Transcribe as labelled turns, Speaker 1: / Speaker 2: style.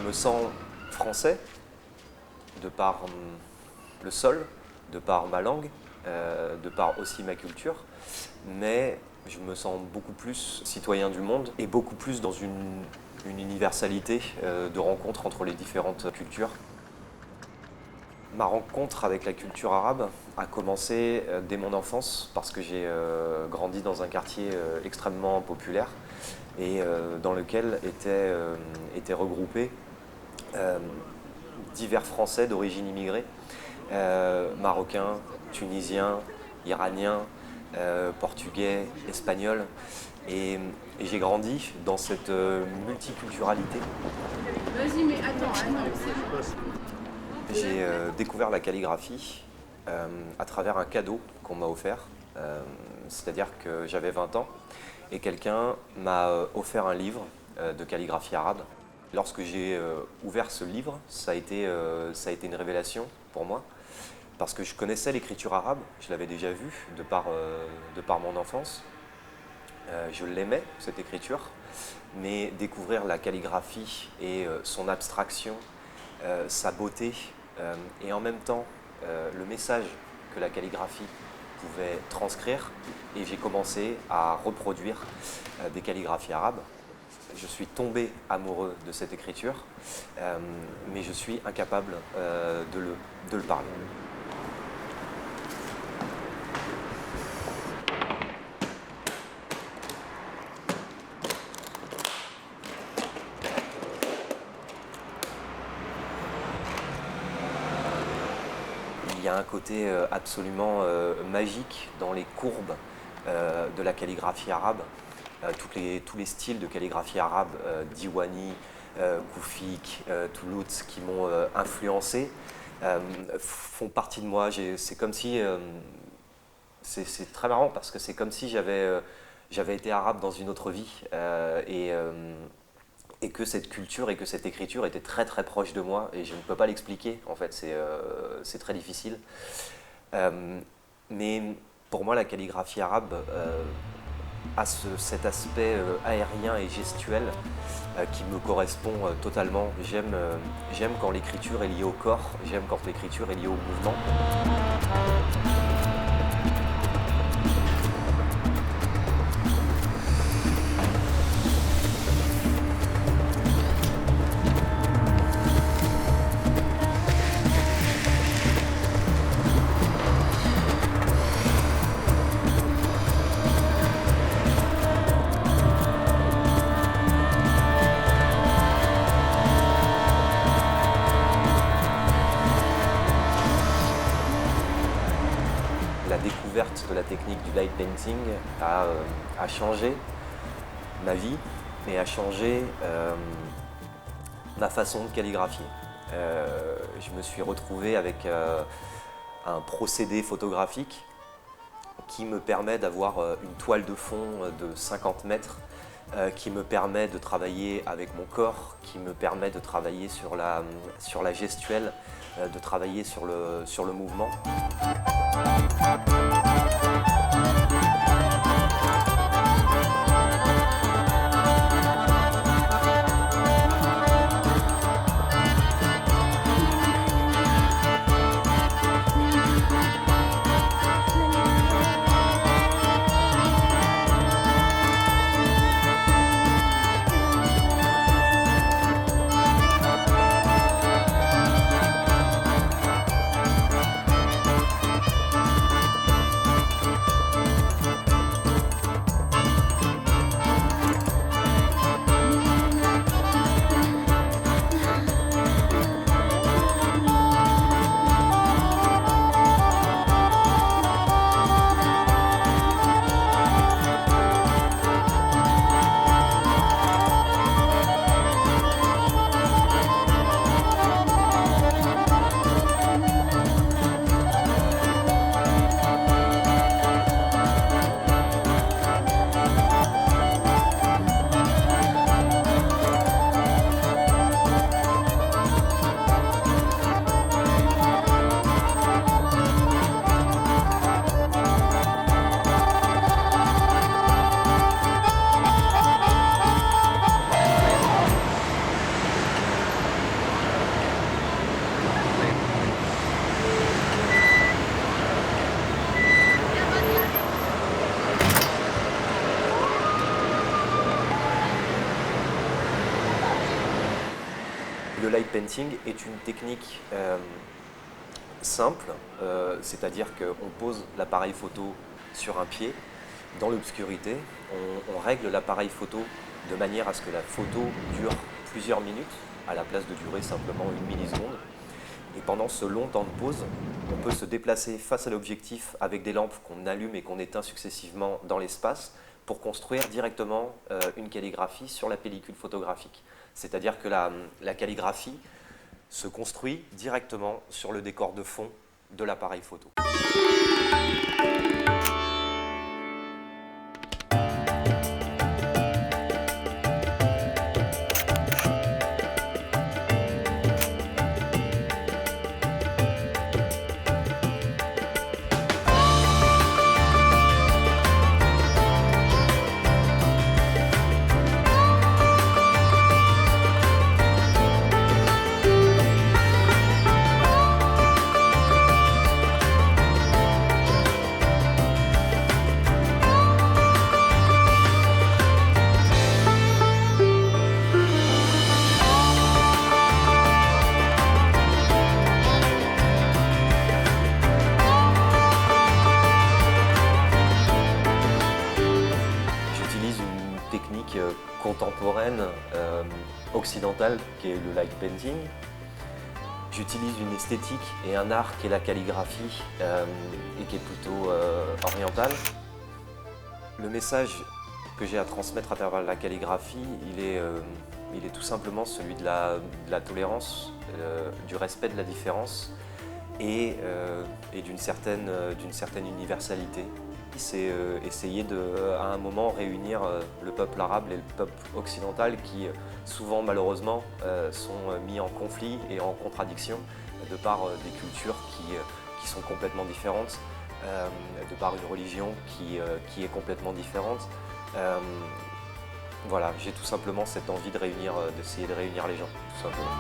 Speaker 1: me sens français, de par le sol, de par ma langue, de par aussi ma culture, mais je me sens beaucoup plus citoyen du monde et beaucoup plus dans une universalité de rencontre entre les différentes cultures. Ma rencontre avec la culture arabe a commencé dès mon enfance parce que j'ai grandi dans un quartier extrêmement populaire et dans lequel étaient regroupés divers Français d'origine immigrée, marocains, tunisiens, iraniens, portugais, espagnols. Et j'ai grandi dans cette multiculturalité.
Speaker 2: Vas-y, mais attends,
Speaker 1: J'ai découvert la calligraphie à travers un cadeau qu'on m'a offert. C'est-à-dire que j'avais 20 ans et quelqu'un m'a offert un livre de calligraphie arabe. Lorsque j'ai ouvert ce livre, ça a été une révélation pour moi parce que je connaissais l'écriture arabe, je l'avais déjà vue de par mon enfance. Je l'aimais, cette écriture, mais découvrir la calligraphie et son abstraction, sa beauté, et en même temps le message que la calligraphie pouvait transcrire, et j'ai commencé à reproduire des calligraphies arabes. Je suis tombé amoureux de cette écriture, mais je suis incapable de le parler. Il y a un côté absolument magique dans les courbes de la calligraphie arabe. Tous les styles de calligraphie arabe, Diwan, Koufik, Toulouse, qui m'ont influencé, font partie de moi. C'est comme si... c'est très marrant parce que c'est comme si j'avais été arabe dans une autre vie et que cette culture et que cette écriture était très très proche de moi et je ne peux pas l'expliquer, en fait, c'est très difficile. Mais pour moi, la calligraphie arabe a cet aspect aérien et gestuel qui me correspond totalement. J'aime quand l'écriture est liée au corps, j'aime quand l'écriture est liée au mouvement. La découverte de la technique du light painting a changé ma vie et a changé ma façon de calligraphier. Je me suis retrouvé avec un procédé photographique qui me permet d'avoir une toile de fond de 50 mètres, qui me permet de travailler avec mon corps, qui me permet de travailler sur la gestuelle, de travailler sur le mouvement. Le light painting est une technique simple, c'est-à-dire qu'on pose l'appareil photo sur un pied, dans l'obscurité, on règle l'appareil photo de manière à ce que la photo dure plusieurs minutes, à la place de durer simplement une milliseconde. Et pendant ce long temps de pause, on peut se déplacer face à l'objectif avec des lampes qu'on allume et qu'on éteint successivement dans l'espace pour construire directement une calligraphie sur la pellicule photographique. C'est-à-dire que la calligraphie se construit directement sur le décor de fond de l'appareil photo. J'utilise une technique contemporaine occidentale qui est le light painting. J'utilise une esthétique et un art qui est la calligraphie et qui est plutôt oriental. Le message que j'ai à transmettre à travers la calligraphie, il est tout simplement celui de la tolérance, du respect de la différence et d'une certaine universalité. C'est essayer à un moment réunir le peuple arabe et le peuple occidental qui souvent malheureusement sont mis en conflit et en contradiction de par des cultures qui sont complètement différentes, de par une religion qui est complètement différente. Voilà, j'ai tout simplement cette envie d'essayer de réunir les gens, tout simplement.